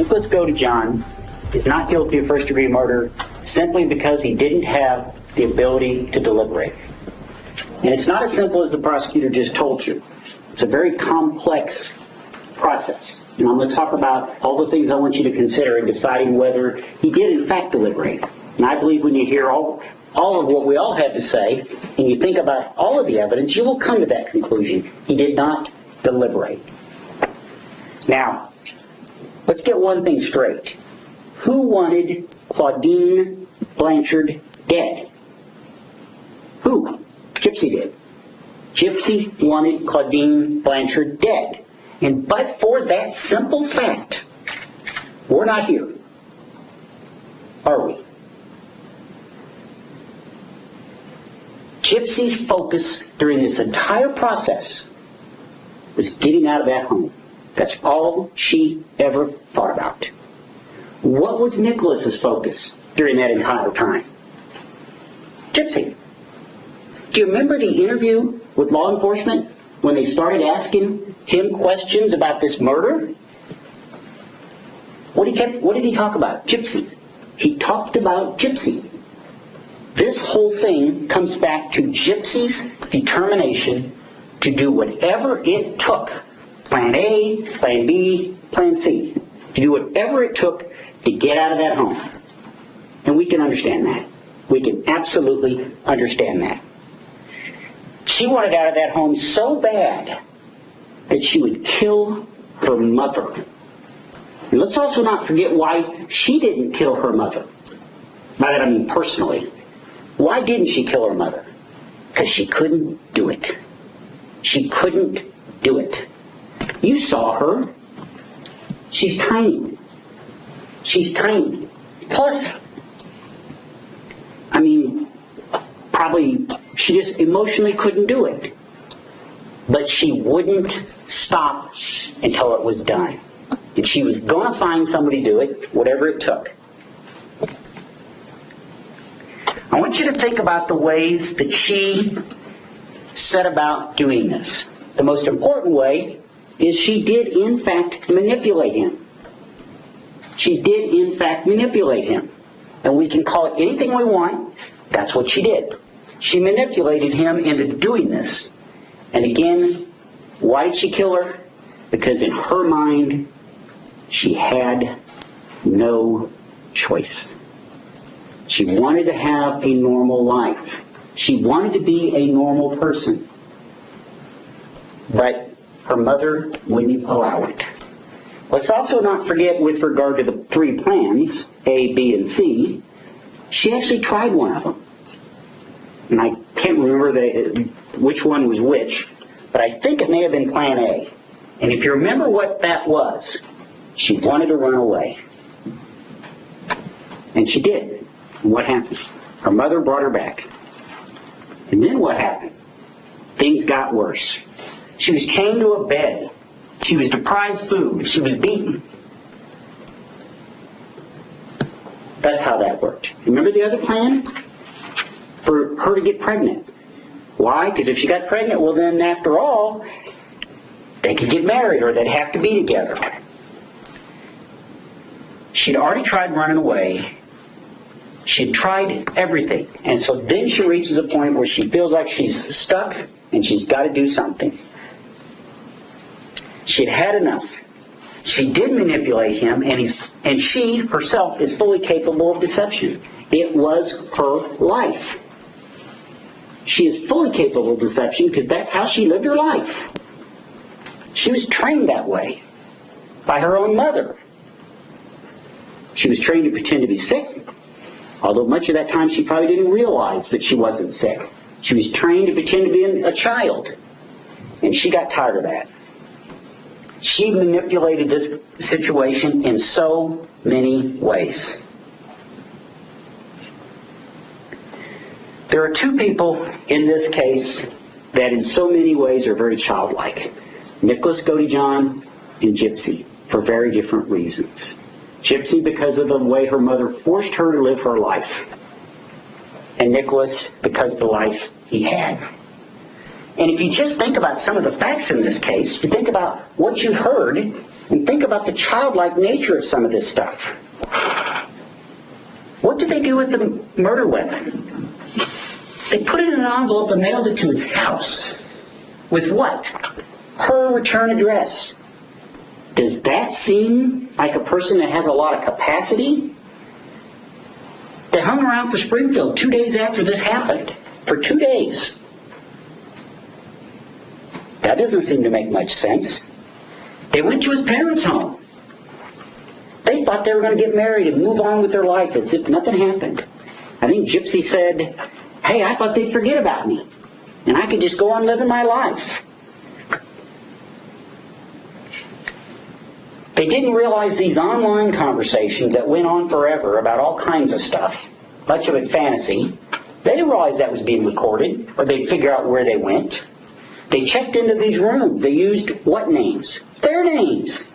Nicholas Godejohn is not guilty of first-degree murder simply because he didn't have the ability to deliberate. And it's not as simple as the prosecutor just told you. It's a very complex process. And I'm going to talk about all the things I want you to consider in deciding whether he did in fact deliberate. And I believe when you hear all of what we all have to say, and you think about all of the evidence, you will come to that conclusion. He did not deliberate. Now, let's get one thing straight. Who wanted Claudine Blanchard dead? Who? Gypsy did. Gypsy wanted Claudine Blanchard dead. And but for that simple fact, we're not here. Are we? Gypsy's focus during this entire process was getting out of that home. That's all she ever thought about. What was Nicholas's focus during that entire time? Gypsy. Do you remember the interview with law enforcement when they started asking him questions about this murder? What did he talk about? Gypsy. He talked about Gypsy. This whole thing comes back to Gypsy's determination to do whatever it took, plan A, plan B, plan C, to do whatever it took to get out of that home. And we can understand that. We can absolutely understand that. She wanted out of that home so bad that she would kill her mother. And let's also not forget why she didn't kill her mother. By that I mean personally. Why didn't she kill her mother? Because she couldn't do it. She couldn't do it. You saw her. She's tiny. She's tiny. Plus, probably she just emotionally couldn't do it. But she wouldn't stop until it was done. And she was going to find somebody to do it, whatever it took. I want you to think about the ways that she set about doing this. The most important way is she did, in fact, manipulate him. She did, in fact, manipulate him. And we can call it anything we want. That's what she did. She manipulated him into doing this. And again, why did she kill her? Because in her mind, she had no choice. She wanted to have a normal life. She wanted to be a normal person. But her mother wouldn't allow it. Let's also not forget, with regard to the three plans, A, B, and C, she actually tried one of them. And I can't remember which one was which, but I think it may have been Plan A. And if you remember what that was, she wanted to run away. And she did. And what happened? Her mother brought her back. And then what happened? Things got worse. She was chained to a bed. She was deprived food. She was beaten. That's how that worked. Remember the other plan? For her to get pregnant. Why? Because if she got pregnant, well then after all, they could get married or they'd have to be together. She'd already tried running away. She'd tried everything. And so then she reaches a point where she feels like she's stuck and she's got to do something. She'd had enough. She did manipulate him, and she herself is fully capable of deception. It was her life. She is fully capable of deception because that's how she lived her life. She was trained that way by her own mother. She was trained to pretend to be sick, although much of that time she probably didn't realize that she wasn't sick. She was trained to pretend to be a child, and she got tired of that. She manipulated this situation in so many ways. There are two people in this case that in so many ways are very childlike. Nicholas Godejohn and Gypsy, for very different reasons. Gypsy because of the way her mother forced her to live her life. And Nicholas because of the life he had. And if you just think about some of the facts in this case, you think about what you've heard, and think about the childlike nature of some of this stuff. What did they do with the murder weapon? They put it in an envelope and mailed it to his house. With what? Her return address. Does that seem like a person that has a lot of capacity? They hung around for Springfield 2 days after this happened. For 2 days. That doesn't seem to make much sense. They went to his parents' home. They thought they were going to get married and move on with their life as if nothing happened. I think Gypsy said, hey, I thought they'd forget about me, and I could just go on living my life. They didn't realize these online conversations that went on forever about all kinds of stuff, much of it fantasy. They didn't realize that was being recorded, or they'd figure out where they went. They checked into these rooms. They used what names? Their names.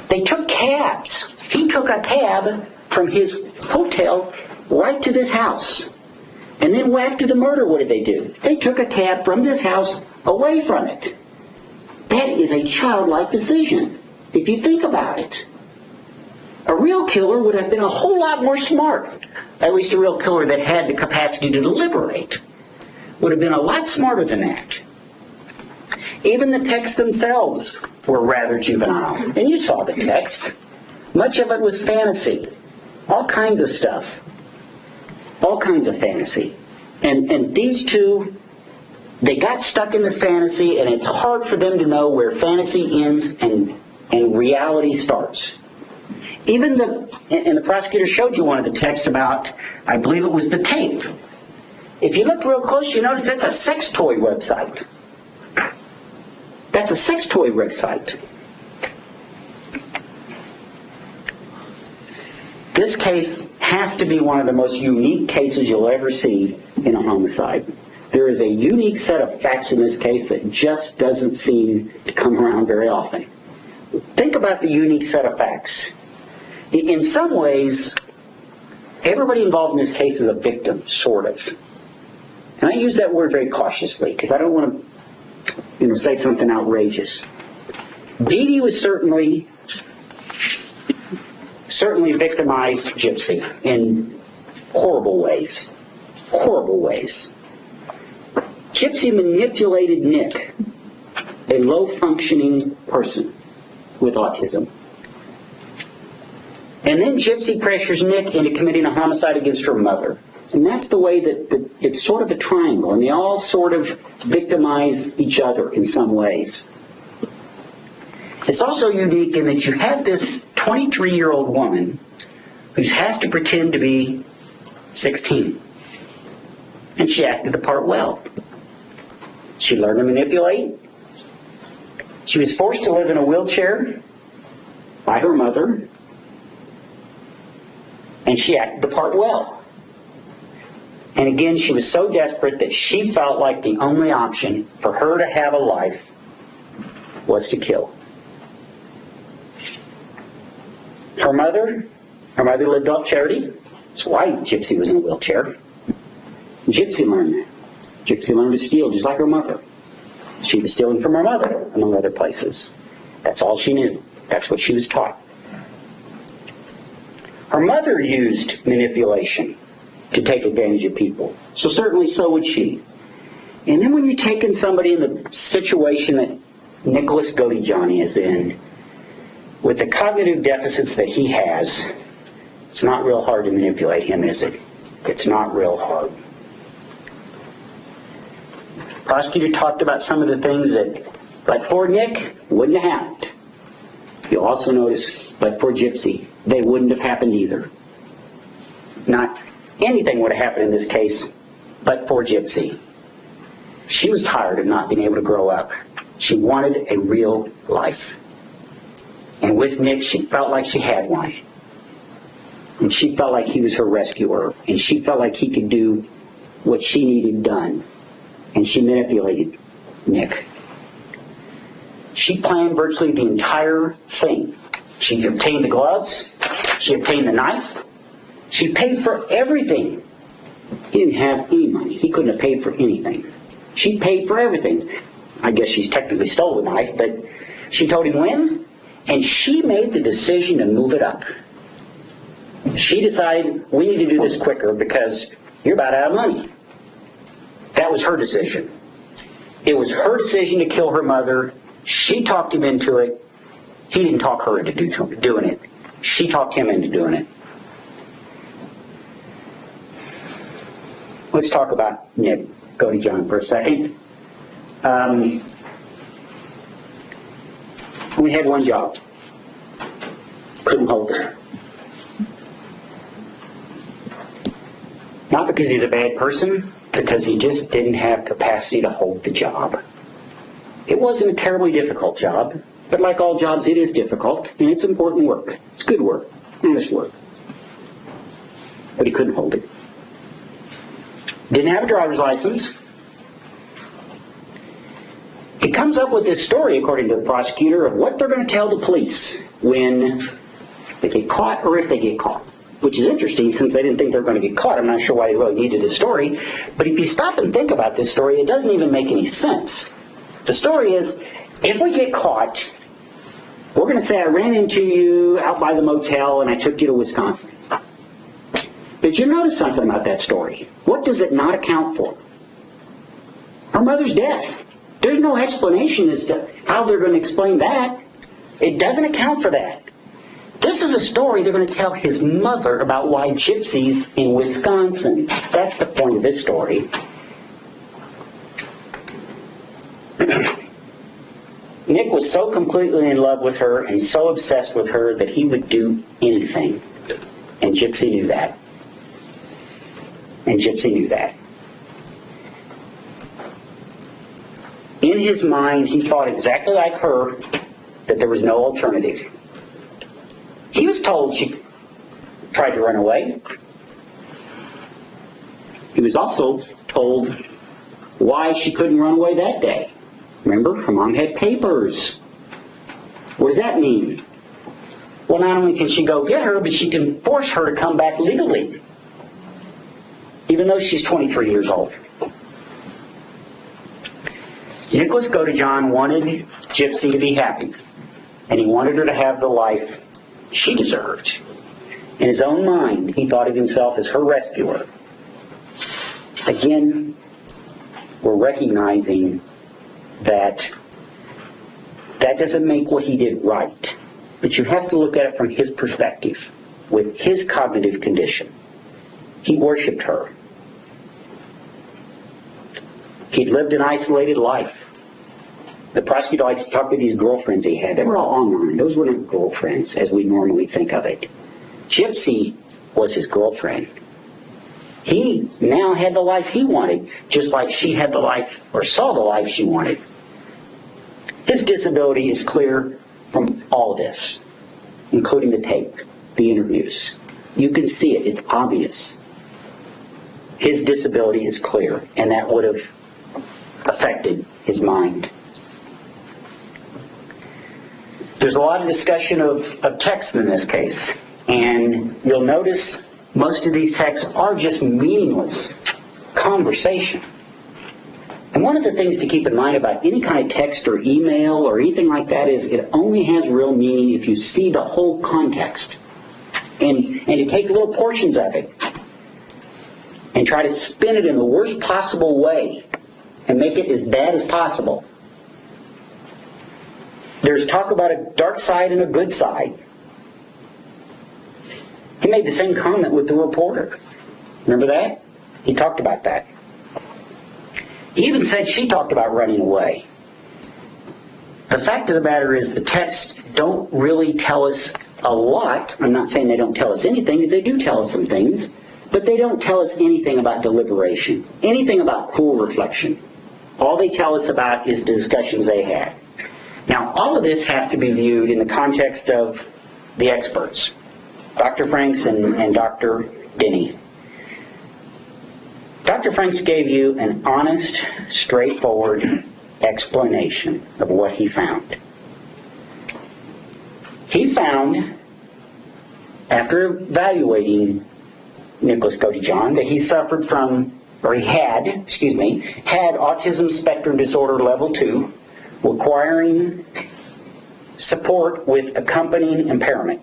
They took cabs. He took a cab from his hotel right to this house. And then after the murder, what did they do? They took a cab from this house away from it. That is a childlike decision, if you think about it. A real killer would have been a whole lot more smart. At least a real killer that had the capacity to deliberate would have been a lot smarter than that. Even the texts themselves were rather juvenile. And you saw the text. Much of it was fantasy. All kinds of stuff. All kinds of fantasy. And these two, they got stuck in this fantasy, and it's hard for them to know where fantasy ends and reality starts. Even and the prosecutor showed you one of the texts about, I believe it was the tape. If you look real close, you notice that's a sex toy website. That's a sex toy website. This case has to be one of the most unique cases you'll ever see in a homicide. There is a unique set of facts in this case that just doesn't seem to come around very often. Think about the unique set of facts. In some ways, everybody involved in this case is a victim, sort of. And I use that word very cautiously because I don't want to, say something outrageous. Dee Dee was certainly victimized Gypsy in horrible ways. Horrible ways. Gypsy manipulated Nick, a low-functioning person with autism. And then Gypsy pressures Nick into committing a homicide against her mother. And that's the way that it's sort of a triangle, and they all sort of victimize each other in some ways. It's also unique in that you have this 23-year-old woman who has to pretend to be 16. And she acted the part well. She learned to manipulate. She was forced to live in a wheelchair by her mother. And she acted the part well. And again, she was so desperate that she felt like the only option for her to have a life was to kill. Her mother lived off charity. That's why Gypsy was in a wheelchair. Gypsy learned that. Gypsy learned to steal just like her mother. She was stealing from her mother, among other places. That's all she knew. That's what she was taught. Her mother used manipulation to take advantage of people. So certainly so would she. And then when you're taking somebody in the situation that Nicholas Godejohn is in, with the cognitive deficits that he has, it's not real hard to manipulate him, is it? It's not real hard. Prosecutor talked about some of the things that, but for Nick, wouldn't have happened. You'll also notice, but for Gypsy, they wouldn't have happened either. Not anything would have happened in this case, but for Gypsy. She was tired of not being able to grow up. She wanted a real life. And with Nick, she felt like she had one. And she felt like he was her rescuer. And she felt like he could do what she needed done. And she manipulated Nick. She planned virtually the entire thing. She obtained the gloves. She obtained the knife. She paid for everything He didn't have any money. He couldn't have paid for anything. She paid for everything. I guess she's technically stole the knife, but she told him when, and she made the decision to move it up. She decided, we need to do this quicker because you're about out of money. That was her decision. It was her decision to kill her mother. She talked him into it. He didn't talk her into doing it. She talked him into doing it. Let's talk about Nick Godejohn for a second. We had one job. Couldn't hold it. Not because he's a bad person, because he just didn't have capacity to hold the job. It wasn't a terribly difficult job, but like all jobs, it is difficult, and it's important work. It's good work, honest work. But he couldn't hold it. Didn't have a driver's license. He comes up with this story, according to the prosecutor, of what they're going to tell the police when they get caught or if they get caught. Which is interesting, since they didn't think they were going to get caught. I'm not sure why they really needed this story. But if you stop and think about this story, it doesn't even make any sense. The story is, if we get caught, we're going to say I ran into you out by the motel and I took you to Wisconsin. Did you notice something about that story? What does it not account for? Her mother's death. There's no explanation as to how they're going to explain that. It doesn't account for that. This is a story they're going to tell his mother about why gypsies in Wisconsin. That's the point of this story. Nick was so completely in love with her and so obsessed with her that he would do anything. And Gypsy knew that. And Gypsy knew that. In his mind, he thought exactly like her, that there was no alternative. He was told she tried to run away. He was also told why she couldn't run away that day. Remember, her mom had papers. What does that mean? Well, not only can she go get her, but she can force her to come back legally, even though she's 23 years old. Nicholas Godejohn wanted Gypsy to be happy, and he wanted her to have the life she deserved. In his own mind, he thought of himself as her rescuer. Again, we're recognizing that that doesn't make what he did right. But you have to look at it from his perspective, with his cognitive condition. He worshipped her. He'd lived an isolated life. The prosecutor likes to talk about these girlfriends he had. They were all online. Those weren't girlfriends as we normally think of it. Gypsy was his girlfriend. He now had the life he wanted, just like she had the life, or saw the life she wanted. His disability is clear from all this, including the tape, the interviews. You can see it. It's obvious. His disability is clear, and that would have affected his mind. There's a lot of discussion of text in this case, and you'll notice most of these texts are just meaningless conversation. And one of the things to keep in mind about any kind of text or email or anything like that is it only has real meaning if you see the whole context. And you take little portions of it and try to spin it in the worst possible way and make it as bad as possible. There's talk about a dark side and a good side. He made the same comment with the reporter. Remember that? He talked about that. He even said she talked about running away. The fact of the matter is the texts don't really tell us a lot. I'm not saying they don't tell us anything, because they do tell us some things, but they don't tell us anything about deliberation, anything about cool reflection. All they tell us about is the discussions they had. Now, all of this has to be viewed in the context of the experts, Dr. Franks and Dr. Denny. Dr. Franks gave you an honest, straightforward explanation of what he found. He found, after evaluating Nicholas Godejohn, that he suffered from, or he had, had autism spectrum disorder level 2, requiring support with accompanying impairment.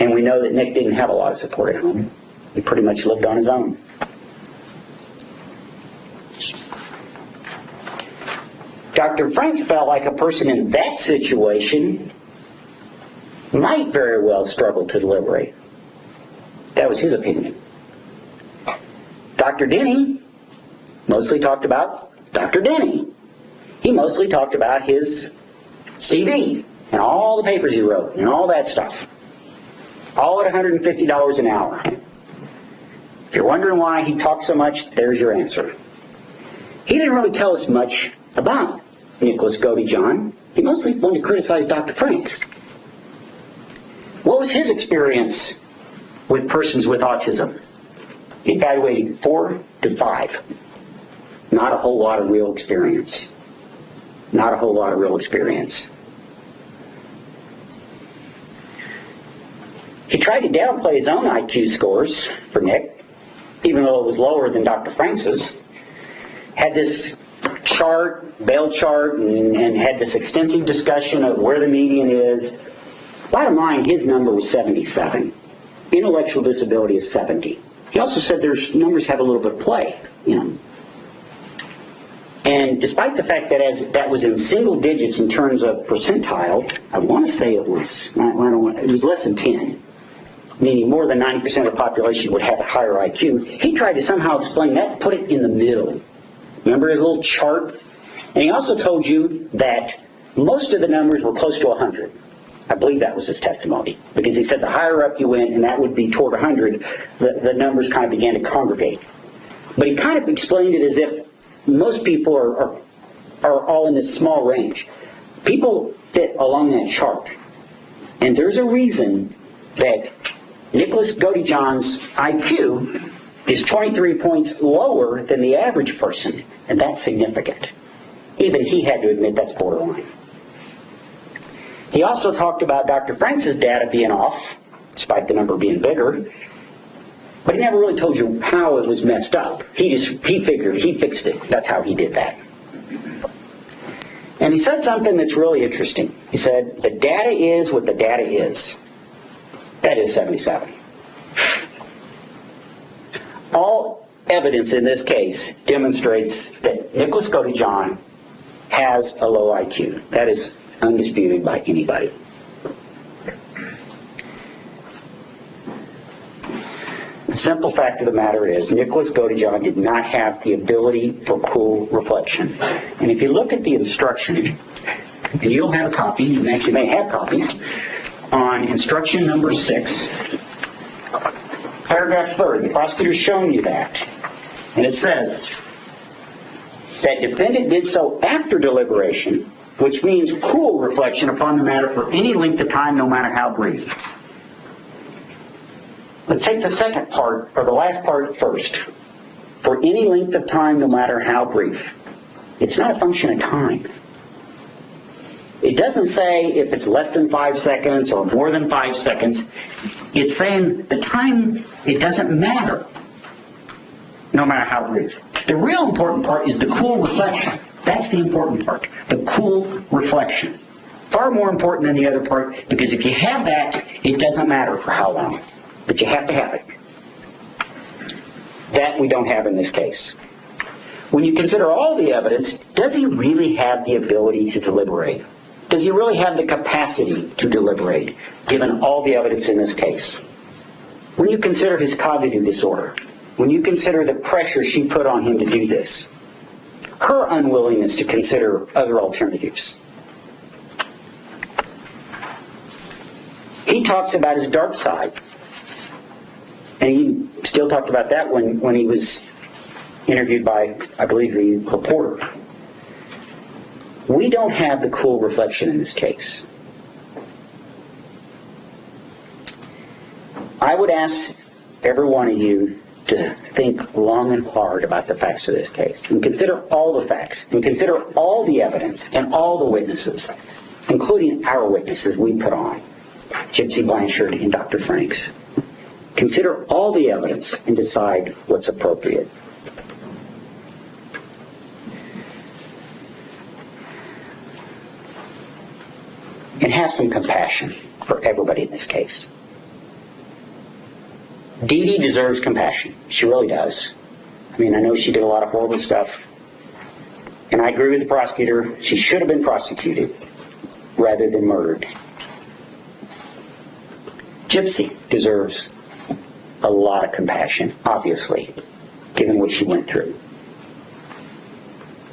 And we know that Nick didn't have a lot of support at home. He pretty much lived on his own. Dr. Franks felt like a person in that situation might very well struggle to deliberate. That was his opinion. Dr. Denny mostly talked about Dr. Denny. He mostly talked about his CV and all the papers he wrote and all that stuff. All at $150 an hour. If you're wondering why he talked so much, there's your answer. He didn't really tell us much about Nicholas Godejohn. He mostly wanted to criticize Dr. Franks. What was his experience with persons with autism? He evaluated 4 to 5. Not a whole lot of real experience. Not a whole lot of real experience. He tried to downplay his own IQ scores for Nick, even though it was lower than Dr. Franks's. Had this chart, Bell chart, and had this extensive discussion of where the median is. Bottom line, his number was 77. Intellectual disability is 70. He also said there's numbers have a little bit of play, And despite the fact that that was in single digits in terms of percentile, I want to say it was less than 10. Meaning more than 90% of the population would have a higher IQ. He tried to somehow explain that, put it in the middle. Remember his little chart? And he also told you that most of the numbers were close to 100. I believe that was his testimony. Because he said the higher up you went, and that would be toward 100, the numbers kind of began to congregate. But he kind of explained it as if most people are all in this small range. People fit along that chart. And there's a reason that Nicholas Godejohn's IQ is 23 points lower than the average person, and that's significant. Even he had to admit that's borderline. He also talked about Dr. Franks' data being off, despite the number being bigger, but he never really told you how it was messed up. He figured he fixed it. That's how he did that. And he said something that's really interesting. He said, the data is what the data is. That is 77. All evidence in this case demonstrates that Nicholas Godejohn has a low IQ. That is undisputed by anybody. The simple fact of the matter is Nicholas Godejohn did not have the ability for cool reflection. And if you look at the instruction, and you don't have a copy, you actually may have copies, on instruction number 6, paragraph 3, the prosecutor's shown you that. And it says that defendant did so after deliberation, which means cool reflection upon the matter for any length of time, no matter how brief. Let's take the second part, or the last part first. For any length of time, no matter how brief. It's not a function of time. It doesn't say if it's less than 5 seconds or more than 5 seconds. It's saying the time, it doesn't matter, no matter how brief. The real important part is the cool reflection. That's the important part, the cool reflection. Far more important than the other part, because if you have that, it doesn't matter for how long. But you have to have it. That we don't have in this case. When you consider all the evidence, does he really have the ability to deliberate? Does he really have the capacity to deliberate, given all the evidence in this case? When you consider his cognitive disorder, when you consider the pressure she put on him to do this, her unwillingness to consider other alternatives. He talks about his dark side. And he still talked about that when he was interviewed by, I believe, the reporter. We don't have the cool reflection in this case. I would ask every one of you to think long and hard about the facts of this case, and consider all the facts, and consider all the evidence and all the witnesses, including our witnesses we put on. Gypsy Blanchard and Dr. Franks. Consider all the evidence and decide what's appropriate. And have some compassion for everybody in this case. Dee Dee deserves compassion. She really does. I mean, I know she did a lot of horrible stuff. And I agree with the prosecutor. She should have been prosecuted rather than murdered. Gypsy deserves a lot of compassion, obviously, given what she went through.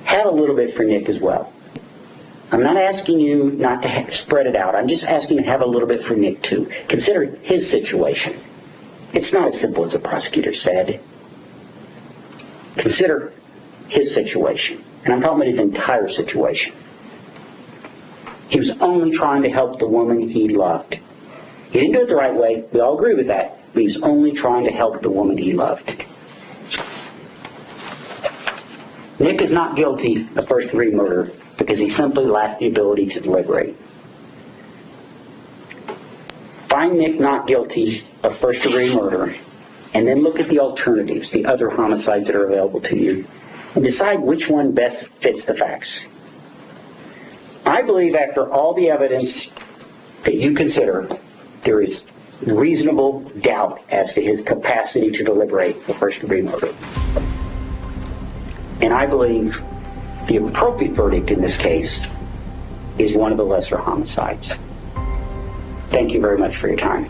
Have a little bit for Nick as well. I'm not asking you not to spread it out. I'm just asking you to have a little bit for Nick too. Consider his situation. It's not as simple as the prosecutor said. Consider his situation. And I'm talking about his entire situation. He was only trying to help the woman he loved. He didn't do it the right way. We all agree with that. But he was only trying to help the woman he loved. Nick is not guilty of first-degree murder because he simply lacked the ability to deliberate. Find Nick not guilty of first-degree murder, and then look at the alternatives, the other homicides that are available to you, and decide which one best fits the facts. I believe after all the evidence that you consider, there is reasonable doubt as to his capacity to deliberate for first-degree murder. And I believe the appropriate verdict in this case is one of the lesser homicides. Thank you very much for your time.